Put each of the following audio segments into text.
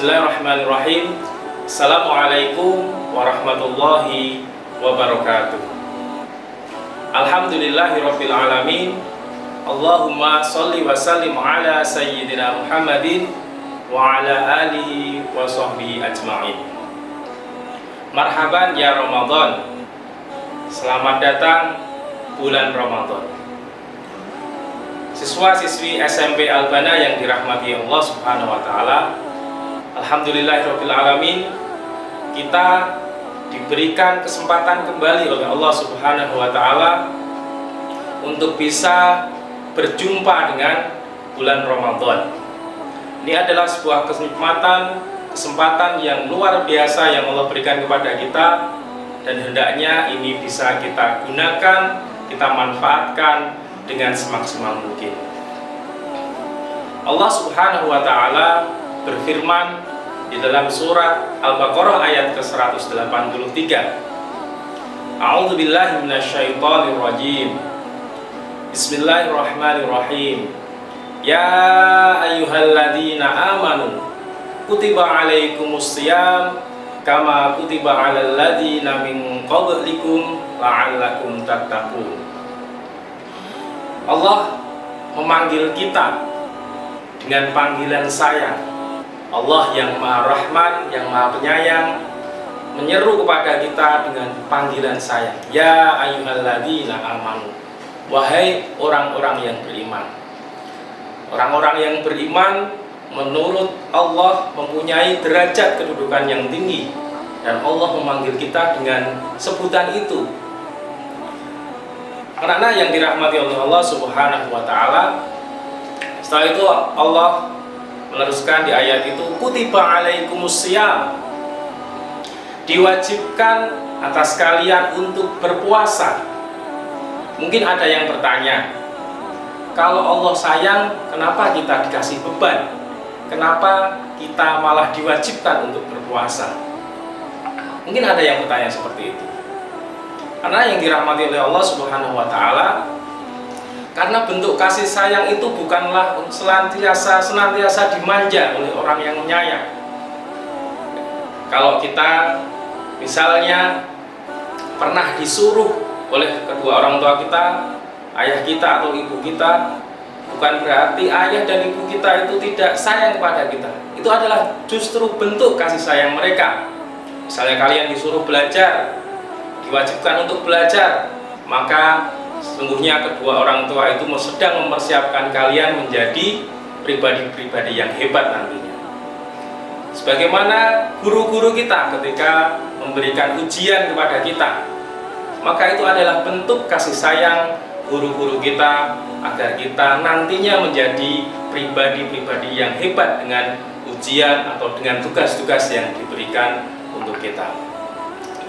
Bismillahirrahmanirrahim. Assalamualaikum warahmatullahi wabarakatuh. Alhamdulillahirabbil alamin. Allahumma sholli wa sallim ala sayyidina Muhammadin wa ala alihi wa sahbihi ajma'in. Marhaban ya Ramadan. Selamat datang bulan Ramadan. Siswa-siswi SMP Albana yang dirahmati Allah Subhanahu wa taala, alhamdulillahirabbil alamin, kita diberikan kesempatan kembali oleh Allah Subhanahu wa taala untuk bisa berjumpa dengan bulan Ramadan. Ini adalah sebuah kesempatan yang luar biasa yang Allah berikan kepada kita, dan hendaknya ini bisa kita gunakan, kita manfaatkan dengan semaksimal mungkin. Allah Subhanahu wa taala berfirman di dalam surat Al-Baqarah ayat ke-183. A'udzu billahi minasyaitonir rajim. Bismillahirrahmanirrahim. Ya ayyuhalladzina amanu kutiba alaikumusiyam kama kutiba alal ladzina min qablikum la'allakum tattaqun. Allah memanggil kita dengan panggilan sayang. Allah yang Maha Rahman, yang Maha Penyayang, menyeru kepada kita dengan panggilan sayang. Ya ayyuhalladzina amanu. Wahai orang-orang yang beriman. Orang-orang yang beriman menurut Allah mempunyai derajat kedudukan yang tinggi, dan Allah memanggil kita dengan sebutan itu. Karena yang dirahmati oleh Allah Subhanahu wa taala, setelah itu Allah meneruskan di ayat itu, kutiba alaikumusiyam, diwajibkan atas kalian untuk berpuasa. Mungkin ada yang bertanya, kalau Allah sayang, kenapa kita dikasih beban? Kenapa kita malah diwajibkan untuk berpuasa? Mungkin ada yang bertanya seperti itu. Karena yang dirahmati oleh Allah Subhanahu wa taala, karena bentuk kasih sayang itu bukanlah senantiasa dimanja oleh orang yang menyayang. Kalau kita misalnya pernah disuruh oleh kedua orang tua kita, ayah kita atau ibu kita, bukan berarti ayah dan ibu kita itu tidak sayang kepada kita. Itu adalah justru bentuk kasih sayang mereka. Misalnya kalian disuruh belajar, diwajibkan untuk belajar, maka sesungguhnya kedua orang tua itu sedang mempersiapkan kalian menjadi pribadi-pribadi yang hebat nantinya. Sebagaimana guru-guru kita ketika memberikan ujian kepada kita, maka itu adalah bentuk kasih sayang guru-guru kita agar kita nantinya menjadi pribadi-pribadi yang hebat dengan ujian atau dengan tugas-tugas yang diberikan untuk kita.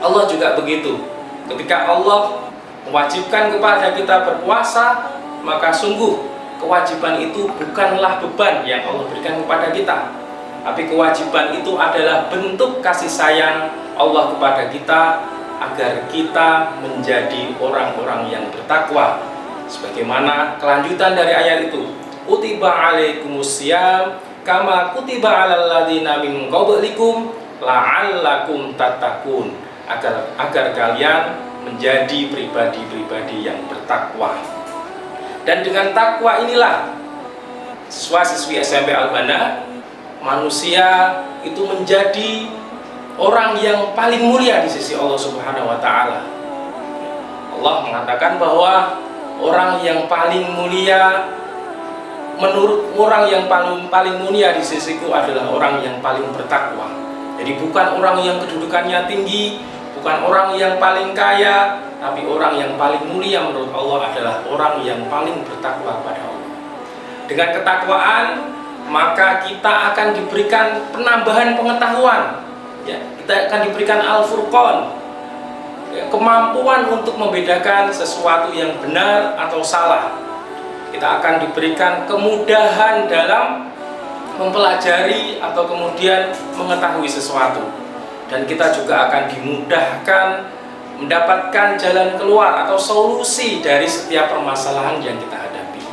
Allah juga begitu. Ketika Allah mewajibkan kepada kita berpuasa, maka sungguh kewajiban itu bukanlah beban yang Allah berikan kepada kita, tapi kewajiban itu adalah bentuk kasih sayang Allah kepada kita agar kita menjadi orang-orang yang bertakwa. Sebagaimana kelanjutan dari ayat itu, kutiba alaikumusiyam kama kutiba alal ladzina min qablikum la'allakum tattaqun, agar kalian menjadi pribadi-pribadi yang bertakwa. Dan dengan takwa inilah siswa-siswi SMP Albana, manusia itu menjadi orang yang paling mulia di sisi Allah Subhanahu wa taala. Allah mengatakan bahwa orang yang paling mulia, menurut orang yang paling mulia di sisiku adalah orang yang paling bertakwa. Jadi bukan orang yang kedudukannya tinggi, bukan orang yang paling kaya, tapi orang yang paling mulia menurut Allah adalah orang yang paling bertakwa kepada Allah. Dengan ketakwaan, maka kita akan diberikan penambahan pengetahuan. Ya, kita akan diberikan Al-Furqan, ya, kemampuan untuk membedakan sesuatu yang benar atau salah. Kita akan diberikan kemudahan dalam mempelajari atau kemudian mengetahui sesuatu, dan kita juga akan dimudahkan mendapatkan jalan keluar atau solusi dari setiap permasalahan yang kita hadapi.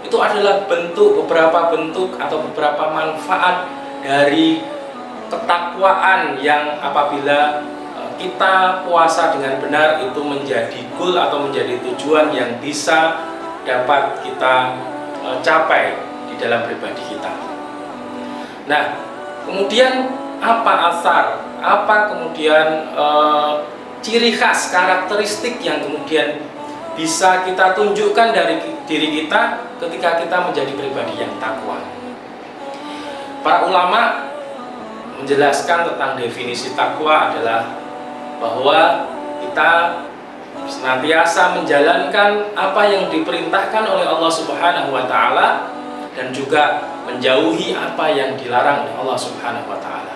Itu adalah beberapa bentuk atau beberapa manfaat dari ketakwaan yang apabila kita puasa dengan benar itu menjadi goal atau menjadi tujuan yang bisa dapat kita capai di dalam pribadi kita. Nah, kemudian apa asar, apa kemudian ciri khas, karakteristik yang kemudian bisa kita tunjukkan dari diri kita ketika kita menjadi pribadi yang takwa. Para ulama menjelaskan tentang definisi takwa adalah bahwa kita senantiasa menjalankan apa yang diperintahkan oleh Allah Subhanahu wa taala dan juga menjauhi apa yang dilarang oleh Allah Subhanahu wa taala.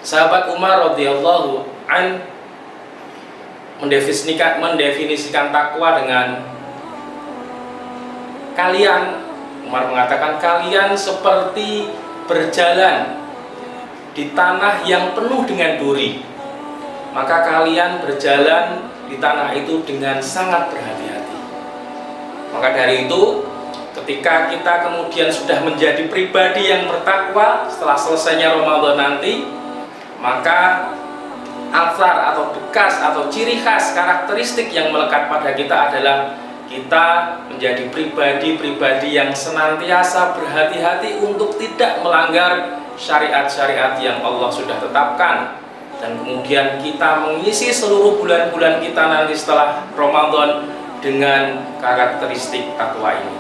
Sahabat Umar radhiyallahu an mendefinisikan takwa dengan kalian, Umar mengatakan kalian seperti berjalan di tanah yang penuh dengan duri, maka kalian berjalan di tanah itu dengan sangat berhati-hati. Maka dari itu, ketika kita kemudian sudah menjadi pribadi yang bertakwa setelah selesainya Ramadan nanti, maka athar atau bekas atau ciri khas karakteristik yang melekat pada kita adalah kita menjadi pribadi-pribadi yang senantiasa berhati-hati untuk tidak melanggar syariat-syariat yang Allah sudah tetapkan, dan kemudian kita mengisi seluruh bulan-bulan kita nanti setelah Ramadan dengan karakteristik takwa ini.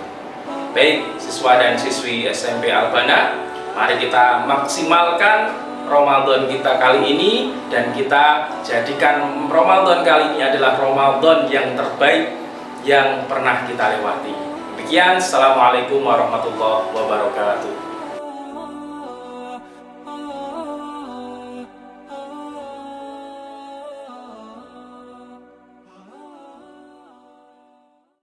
Baik siswa dan siswi SMP Albana, mari kita maksimalkan Ramadan kita kali ini dan kita jadikan Ramadan kali ini adalah Ramadan yang terbaik yang pernah kita lewati. Demikian, assalamualaikum warahmatullahi wabarakatuh.